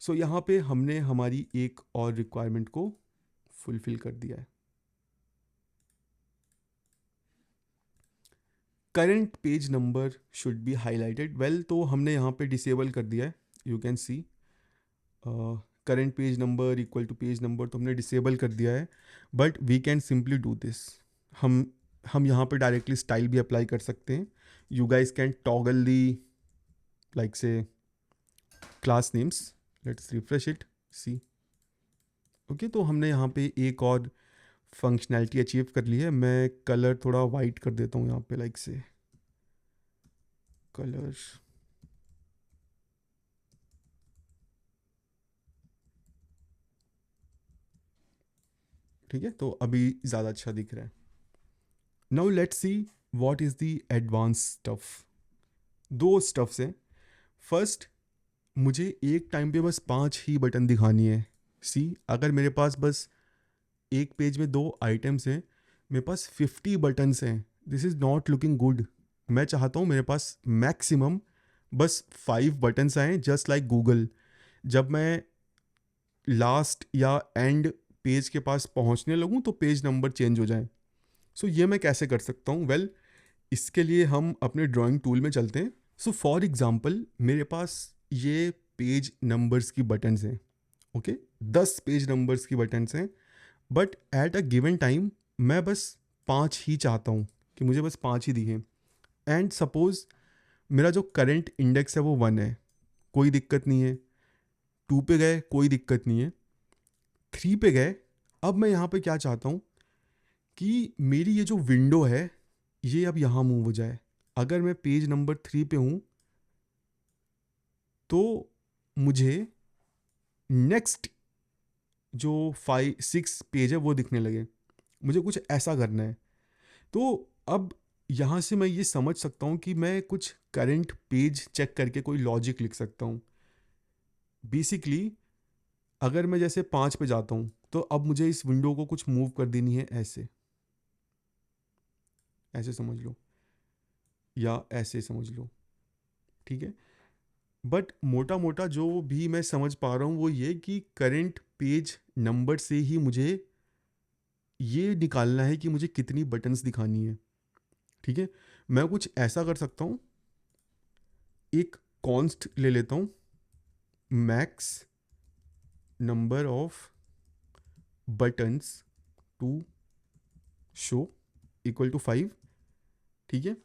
so यहाँ पे हमने हमारी एक और रिक्वायरमेंट को फुलफिल कर दिया है। Current page number should be highlighted, well तो हमने यहाँ पे डिसेबल कर दिया है, you can see current page number equal to page number तो हमने डिसेबल कर दिया है। But we can simply do this, हम यहाँ पे डायरेक्टली स्टाइल भी अप्लाई कर सकते हैं। You guys can toggle the like से class names, let's refresh it, see okay. तो हमने यहाँ पे एक और फंक्शनैलिटी अचीव कर ली है। मैं कलर थोड़ा वाइट कर देता हूँ यहाँ पे, लाइक से कलर, ठीक है, तो अभी ज़्यादा अच्छा दिख रहा है। Now let's see what is the advance stuff. दो स्टफ्स हैं। फर्स्ट, मुझे एक टाइम पे बस 5 ही बटन दिखानी है। सी अगर मेरे पास बस एक पेज में 2 आइटम्स हैं, मेरे पास 50 बटन्स हैं, this is not looking good. मैं चाहता हूँ मेरे पास मैक्सिमम बस 5 बटन्स आएँ, जस्ट लाइक गूगल। जब मैं लास्ट या एंड पेज के पास पहुँचने लगूँ तो पेज नंबर चेंज हो जाए। सो ये मैं कैसे कर सकता हूँ, वेल इसके लिए हम अपने ड्राइंग टूल में चलते हैं। सो फॉर एग्जांपल मेरे पास ये पेज नंबर्स की बटन्स हैं, ओके 10 पेज नंबर्स की बटन्स हैं, but at a given time मैं बस 5 ही चाहता हूँ कि मुझे बस 5 ही दिखें। एंड सपोज मेरा जो करंट इंडेक्स है वो 1 है, कोई दिक्कत नहीं है। 2 पे गए, कोई दिक्कत नहीं है। 3 पे गए, अब मैं यहाँ पे क्या चाहता हूँ कि मेरी ये जो विंडो है ये अब यहाँ मूव हो जाए। अगर मैं पेज नंबर 3 पे हूँ तो मुझे नेक्स्ट जो 5 6 पेज है वो दिखने लगे। मुझे कुछ ऐसा करना है। तो अब यहाँ से मैं ये समझ सकता हूँ कि मैं कुछ करंट पेज चेक करके कोई लॉजिक लिख सकता हूँ। बेसिकली अगर मैं जैसे 5 पे जाता हूँ तो अब मुझे इस विंडो को कुछ मूव कर देनी है, ऐसे ऐसे समझ लो, या ऐसे समझ लो, ठीक है। बट मोटा मोटा जो भी मैं समझ पा रहा हूँ वो ये कि करंट पेज नंबर से ही मुझे ये निकालना है कि मुझे कितनी बटन्स दिखानी है, ठीक है। मैं कुछ ऐसा कर सकता हूँ, एक कॉन्स्ट ले लेता हूँ, max number of buttons to show equal to 5, ठीक है।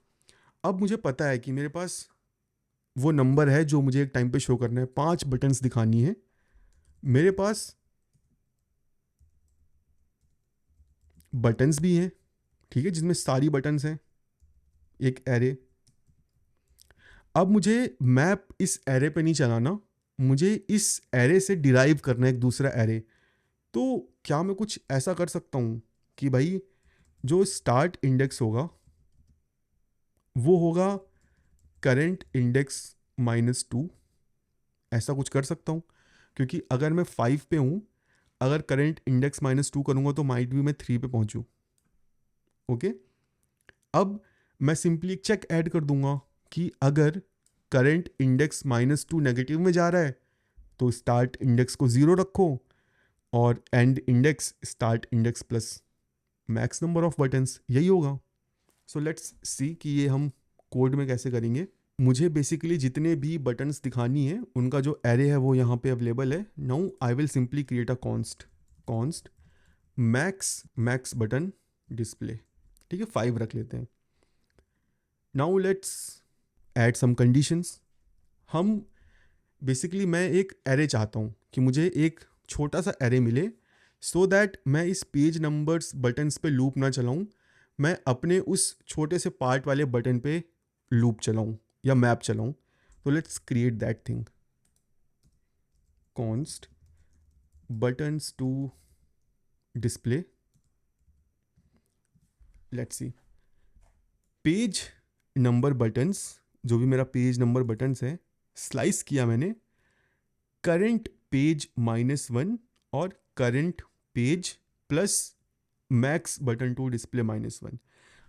अब मुझे पता है कि मेरे पास वो नंबर है जो मुझे एक टाइम पे शो करना है, 5 बटन्स दिखानी है। मेरे पास बटन्स भी हैं, ठीक है, जिसमें सारी बटन्स हैं, एक एरे। अब मुझे मैप इस एरे पे नहीं चलाना, मुझे इस एरे से डिराइव करना है एक दूसरा एरे। तो क्या मैं कुछ ऐसा कर सकता हूँ कि भाई जो स्टार्ट इंडेक्स होगा वो होगा करेंट इंडेक्स -2, ऐसा कुछ कर सकता हूँ। क्योंकि अगर मैं 5 पे हूँ, अगर करेंट इंडेक्स -2 करूँगा तो माइट भी मैं 3 पे पहुँचूँ। ओके, अब मैं सिंपली एक चेक ऐड कर दूंगा कि अगर करेंट इंडेक्स -2 नेगेटिव में जा रहा है तो स्टार्ट इंडेक्स को 0 रखो, और end index start index plus max number of buttons, यही होगा। सो लेट्स सी कि ये हम कोड में कैसे करेंगे। मुझे बेसिकली जितने भी बटन्स दिखानी है उनका जो एरे है वो यहाँ पे अवेलेबल है। Now I will simply create a const max button display, ठीक है, 5 रख लेते हैं। Now let's add some conditions. हम बेसिकली मैं एक एरे चाहता हूँ कि मुझे एक छोटा सा एरे मिले, सो दैट मैं इस पेज नंबर्स बटन्स पे लूप ना चलाऊँ, मैं अपने उस छोटे से पार्ट वाले बटन पे लूप चलाऊँ या मैप चलाऊँ। तो let's create that thing, const buttons to display. Let's see, page number buttons, जो भी मेरा पेज नंबर बटन्स है, स्लाइस किया मैंने करंट पेज -1 और current page plus max button to display -1।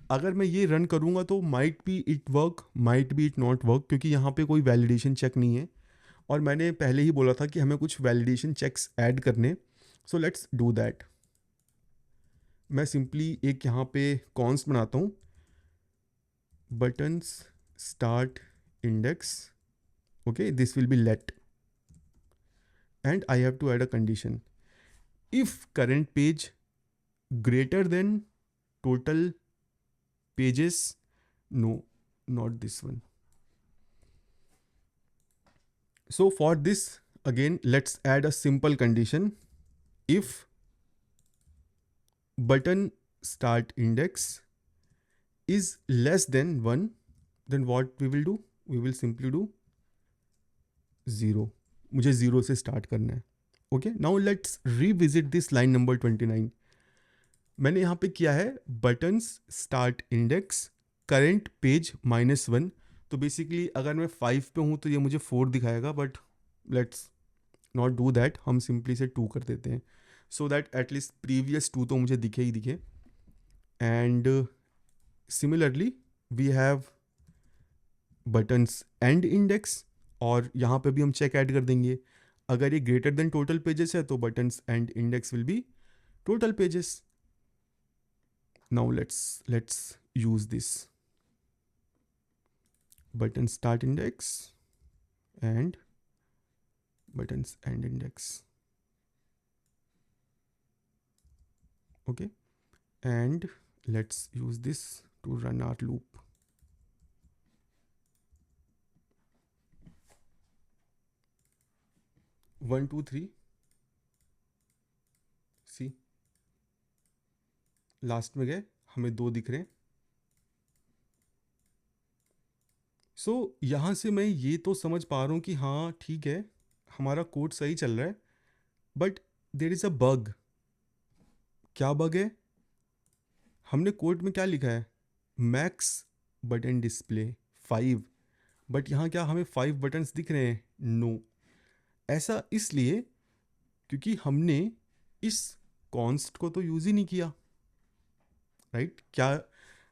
अगर मैं ये रन करूँगा तो might be it work, might be it not work, क्योंकि यहाँ पे कोई वैलिडेशन चेक नहीं है, और मैंने पहले ही बोला था कि हमें कुछ वैलिडेशन चेक्स ऐड करने। So let's do that. मैं सिंपली एक यहाँ पे कॉन्स्ट बनाता हूँ, buttons start index, okay, this will be late, and I have to add a condition. If current page greater than total pages, no, not this one. So for this, again, let's add a simple condition. If button start index is less than 1, then what we will do? We will simply do 0. मुझे 0 से start करना है। Okay, now let's revisit this line number 29। मैंने यहाँ पे किया है buttons start index current page -1। तो बेसिकली अगर मैं 5 पे हूँ तो ये मुझे 4 दिखाएगा, but let's not do that, हम सिंपली से 2 कर देते हैं, सो दैट एटलीस्ट प्रीवियस 2 तो मुझे दिखे ही दिखे। And similarly we have buttons end index, और यहाँ पे भी हम चेक ऐड कर देंगे। अगर ये ग्रेटर देन टोटल पेजेस है तो buttons end index will be total pages. Now let's use this button start index and buttons end index, okay, and let's use this to run our loop. One, two, three. See, last में गए, हमें 2 दिख रहे हैं। सो यहाँ से मैं ये तो समझ पा रहा हूँ कि हाँ ठीक है, हमारा कोड सही चल रहा है, but there is a bug. क्या बग है? हमने कोड में क्या लिखा है, मैक्स बटन डिस्प्ले 5, बट यहाँ क्या हमें 5 बटन्स दिख रहे हैं? नो। ऐसा इसलिए क्योंकि हमने इस कॉन्स्ट को तो यूज़ ही नहीं किया, राइट? क्या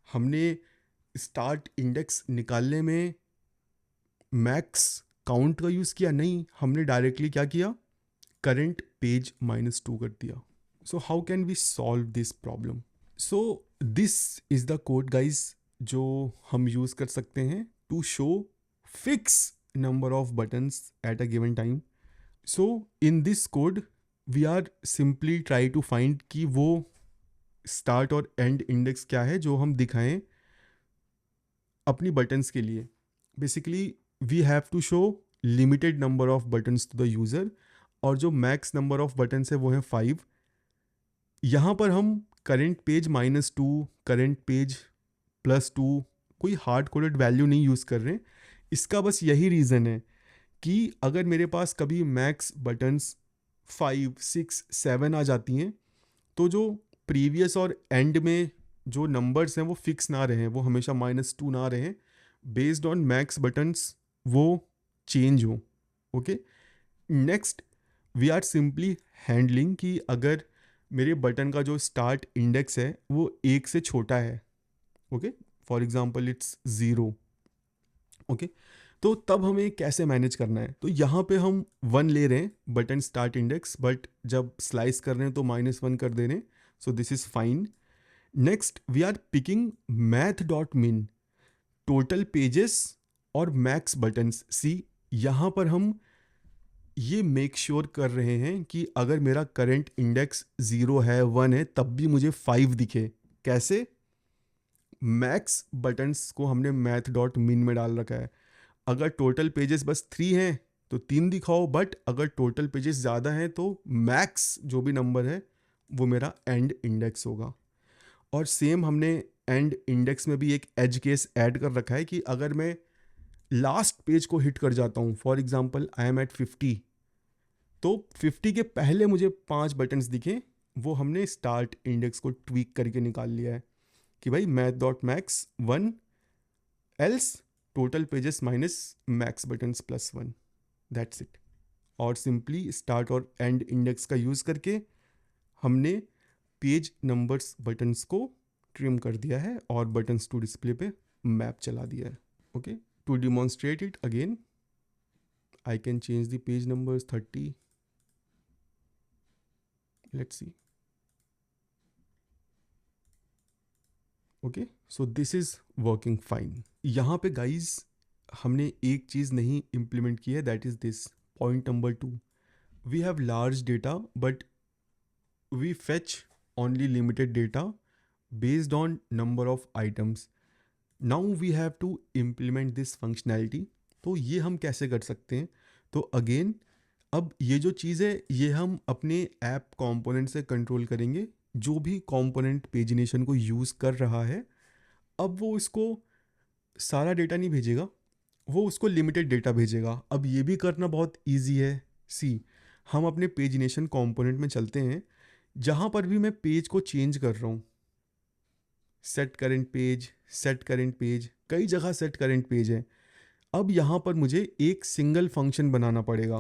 हमने स्टार्ट इंडेक्स निकालने में मैक्स काउंट का यूज़ किया? नहीं, हमने डायरेक्टली क्या किया, करंट पेज -2 कर दिया। So how can we solve this problem? So this is the code guys जो हम यूज़ कर सकते हैं to show fix number of buttons at a given time. So in this code we are simply try to find कि वो start और end index क्या है जो हम दिखाएं अपनी बटन्स के लिए। Basically we have to show limited number of buttons to the user, और जो मैक्स नंबर ऑफ बटन्स है वो है 5। यहाँ पर हम करेंट पेज -2, करेंट पेज +2 कोई हार्ड कोडेड वैल्यू नहीं यूज़ कर रहे हैं। इसका बस यही रीज़न है कि अगर मेरे पास कभी मैक्स बटन्स 5, 6, 7 आ जाती हैं, तो जो प्रीवियस और एंड में जो नंबर्स हैं वो फिक्स ना रहें, वो हमेशा -2 ना रहें, बेस्ड ऑन मैक्स बटन्स वो चेंज हो। Okay, next we are simply handling कि अगर मेरे बटन का जो स्टार्ट इंडेक्स है वो 1 से छोटा है, okay, for example it's 0, okay, तो तब हमें कैसे मैनेज करना है? तो यहाँ पे हम 1 ले रहे हैं बटन स्टार्ट इंडेक्स, बट जब स्लाइस कर रहे हैं तो -1 कर दे रहे हैं, so this is fine. Next we are picking math.min total pages और मैक्स बटन्स। सी, यहाँ पर हम ये मेक श्योर कर रहे हैं कि अगर मेरा करंट इंडेक्स 0 है, 1 है, तब भी मुझे 5 दिखे। कैसे? मैक्स बटन्स को हमने math.min में डाल रखा है। अगर टोटल पेजेस बस 3 हैं तो 3 दिखाओ, बट अगर टोटल पेजेस ज़्यादा हैं तो मैक्स जो भी नंबर है वो मेरा एंड इंडेक्स होगा। और सेम हमने एंड इंडेक्स में भी एक एज केस ऐड कर रखा है कि अगर मैं लास्ट पेज को हिट कर जाता हूँ, for example I am at 50, तो 50 के पहले मुझे 5 बटन्स दिखे, वो हमने स्टार्ट इंडेक्स को ट्वीक करके निकाल लिया है कि भाई math.max 1 else total pages minus max buttons +1, that's it. और सिंपली स्टार्ट और एंड इंडेक्स का यूज़ करके हमने पेज नंबर्स बटन्स को ट्रिम कर दिया है और बटन्स टू डिस्प्ले पे मैप चला दिया है। Okay, to demonstrate it again I can change the page numbers 30, let's see. Okay, so this is working fine. यहाँ पे गाइज हमने एक चीज़ नहीं इम्प्लीमेंट की है, that is this point number 2। We have large data but we fetch only limited data based on number of items. Now we have to implement this functionality. तो ये हम कैसे कर सकते हैं? तो अगेन अब ये जो चीज़ है ये हम अपने ऐप कंपोनेंट से कंट्रोल करेंगे। जो भी कंपोनेंट पेजिनेशन को यूज़ कर रहा है, अब वो इसको सारा डेटा नहीं भेजेगा, वो उसको लिमिटेड डेटा भेजेगा। अब ये भी करना बहुत ईजी है। सी, हम अपने पेजिनेशन कंपोनेंट में चलते हैं, जहाँ पर भी मैं पेज को चेंज कर रहा हूँ, सेट करेंट पेज, कई जगह सेट करेंट पेज है। अब यहाँ पर मुझे एक सिंगल फंक्शन बनाना पड़ेगा,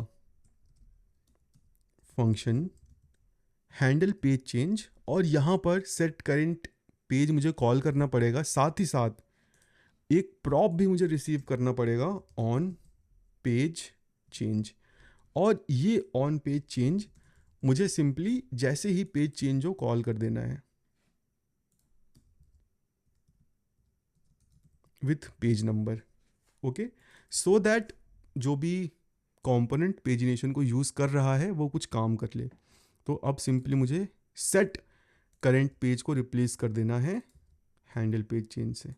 फंक्शन हैंडल पेज चेंज, और यहाँ पर सेट करेंट पेज मुझे कॉल करना पड़ेगा। साथ ही साथ एक प्रॉप भी मुझे रिसीव करना पड़ेगा, ऑन पेज चेंज। और ये ऑन पेज चेंज मुझे सिंपली जैसे ही पेज चेंज हो कॉल कर देना है with page number. Okay, so that जो भी कंपोनेंट पेजिनेशन को यूज़ कर रहा है वो कुछ काम कर ले। तो अब सिंपली मुझे सेट करेंट पेज को रिप्लेस कर देना है हैंडल पेज चेंज से।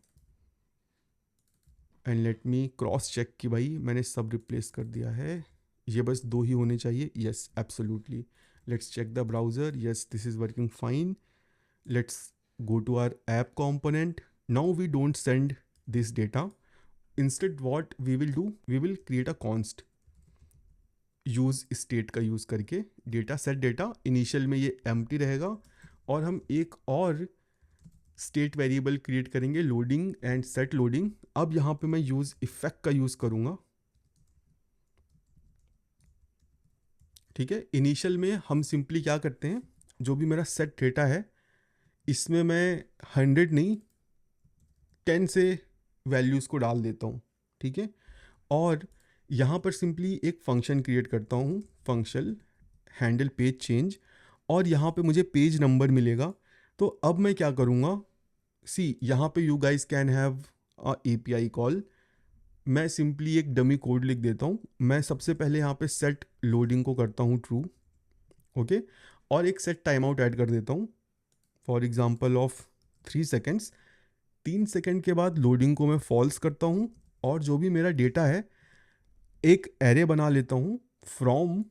And let me cross check कि भाई मैंने सब रिप्लेस कर दिया है। ये बस 2 ही होने चाहिए। Yes, absolutely. Let's check the browser. Yes, this is working fine. Let's go to our app component. Now we don't send this data. Instead what we will do, we will create a const use state का use करके data set data. Initial में ये empty रहेगा और हम एक और state variable create करेंगे, लोडिंग एंड सेट लोडिंग। अब यहाँ पे मैं यूज़ इफेक्ट का यूज़ करूँगा। ठीक है, इनिशियल में हम सिंपली क्या करते हैं, जो भी मेरा सेट डेटा है इसमें मैं 100 नहीं 10 से वैल्यूज़ को डाल देता हूँ। ठीक है, और यहाँ पर सिंपली एक फंक्शन क्रिएट करता हूँ, फंक्शन हैंडल पेज चेंज, और यहाँ पे मुझे पेज नंबर मिलेगा। तो अब मैं क्या करूँगा, सी यहाँ पे you guys can have a API call. मैं सिंपली एक डमी कोड लिख देता हूँ। मैं सबसे पहले यहाँ पे सेट लोडिंग को करता हूँ ट्रू, ओके, और एक सेट टाइम आउट ऐड कर देता हूँ for example of 3 seconds. 3 second के बाद लोडिंग को मैं फॉल्स करता हूँ और जो भी मेरा डेटा है एक एरे बना लेता हूँ फ्रॉम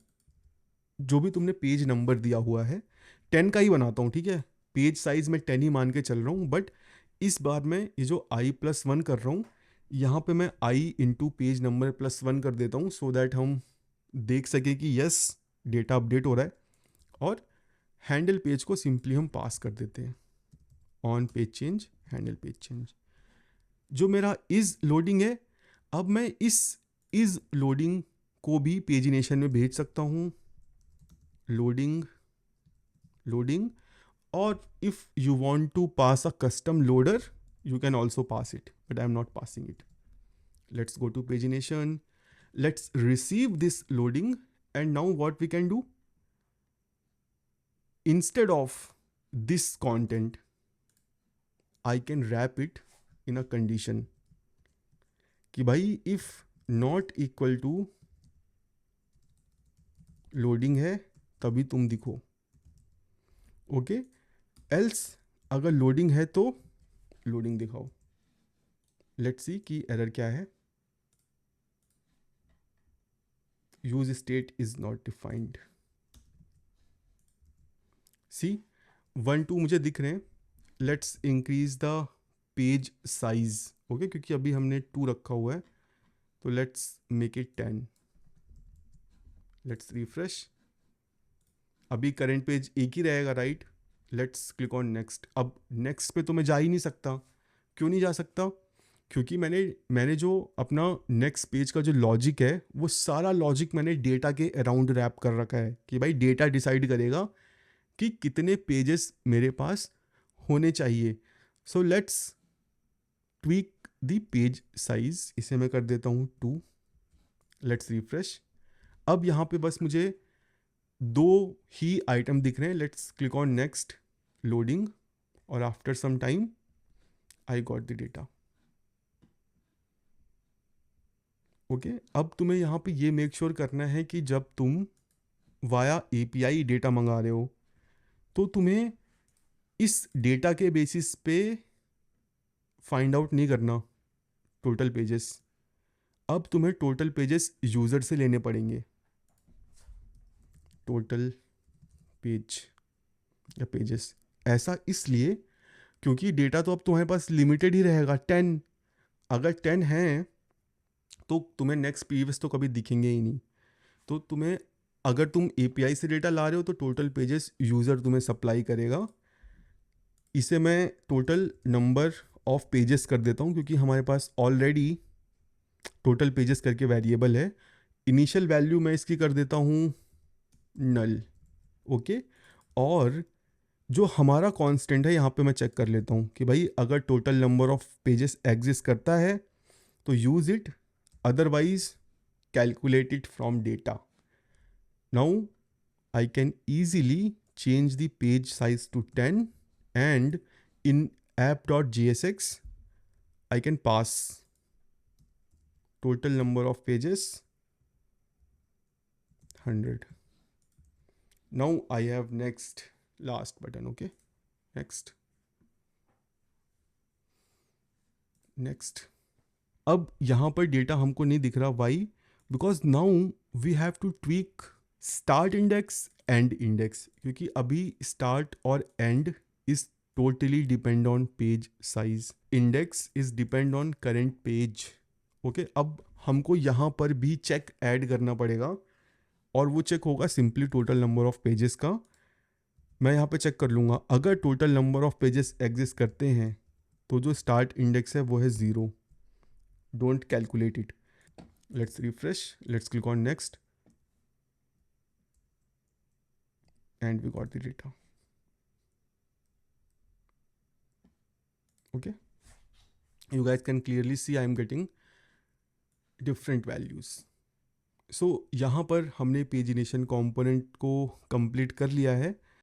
जो भी तुमने पेज नंबर दिया हुआ है, 10 का ही बनाता हूँ, ठीक है। पेज साइज में 10 ही मान के चल रहा हूँ, बट इस बार मैं ये जो i+1 कर रहा हूँ, यहाँ पे मैं i इंटू पेज नंबर +1 कर देता हूँ, सो दैट हम देख सके कि यस डेटा अपडेट हो रहा है। और हैंडल पेज को सिंपली हम पास कर देते हैं, on page change handle page change. जो मेरा इज लोडिंग है, अब मैं इस इज लोडिंग को भी पेजिनेशन में भेज सकता हूँ, loading loading. or if you want to pass a custom loader, you can also pass it, but I'm not passing it. Let's go to pagination. Let's receive this loading, and now what we can do, instead of this content, I can wrap it in a condition कि भाई if not equal to loading है तभी तुम दिखो, okay. Else अगर loading है तो loading दिखाओ। लेट्स सी कि एरर क्या है। Use state is not defined. See 1 2 मुझे दिख रहे हैं। Let's increase the page size, okay, क्योंकि अभी हमने 2 रखा हुआ है, तो let's make it 10। Let's refresh. अभी करंट पेज एक ही रहेगा, right. Let's click on next. अब नेक्स्ट पे तो मैं जा ही नहीं सकता। क्यों नहीं जा सकता? क्योंकि मैंने जो अपना नेक्स्ट पेज का जो लॉजिक है, वो सारा लॉजिक मैंने डेटा के अराउंड रैप कर रखा है कि भाई डेटा डिसाइड करेगा कि कितने पेजेस मेरे पास होने चाहिए। So let's tweak the page size, इसे मैं कर देता हूँ 2। Let's refresh. अब यहाँ पे बस मुझे 2 ही आइटम दिख रहे हैं। Let's click on next, loading, और after some time I got the data, okay. अब तुम्हें यहाँ पे ये मेक श्योर करना है कि जब तुम वाया API डेटा मंगा रहे हो, तो तुम्हें इस डेटा के बेसिस पे फाइंड आउट नहीं करना टोटल पेजेस। अब तुम्हें टोटल पेजेस यूज़र से लेने पड़ेंगे। टोटल पेज या पेजेस, ऐसा इसलिए क्योंकि डेटा तो अब तुम्हारे पास लिमिटेड ही रहेगा, 10। अगर 10 हैं तो तुम्हें नेक्स्ट प्रीवियस तो कभी दिखेंगे ही नहीं। तो तुम्हें, अगर तुम API से डेटा ला रहे हो, तो टोटल पेजेस यूज़र तुम्हें सप्लाई करेगा। इसे मैं टोटल नंबर ऑफ पेजेस कर देता हूँ, क्योंकि हमारे पास ऑलरेडी टोटल पेजेस करके वेरिएबल है। इनिशियल वैल्यू मैं इसकी कर देता हूँ नल, ओके। और जो हमारा कांस्टेंट है, यहाँ पे मैं चेक कर लेता हूँ कि भाई अगर total number of pages exist करता है तो use it, otherwise calculate it from data. Now I can easily change the page size to 10, and in app.jsx I can pass total number of pages 100. Now I have next last button, okay, next next। अब यहाँ पर data हमको नहीं दिख रहा, why? Because now we have to tweak start index, end index, क्योंकि अभी start और end is totally depend on page size, index is depend on current page, okay. अब हमको यहाँ पर भी चेक ऐड करना पड़ेगा, और वो चेक होगा simply total number of pages का। मैं यहाँ पे चेक कर लूँगा, अगर total number of pages exist करते हैं तो जो स्टार्ट इंडेक्स है वो है 0, don't calculate it। let's refresh, let's click on next, and we got the data, okay। You guys can clearly see I am getting different values। so यहाँ पर हमने पेजिनेशन कंपोनेंट को कंप्लीट कर लिया है।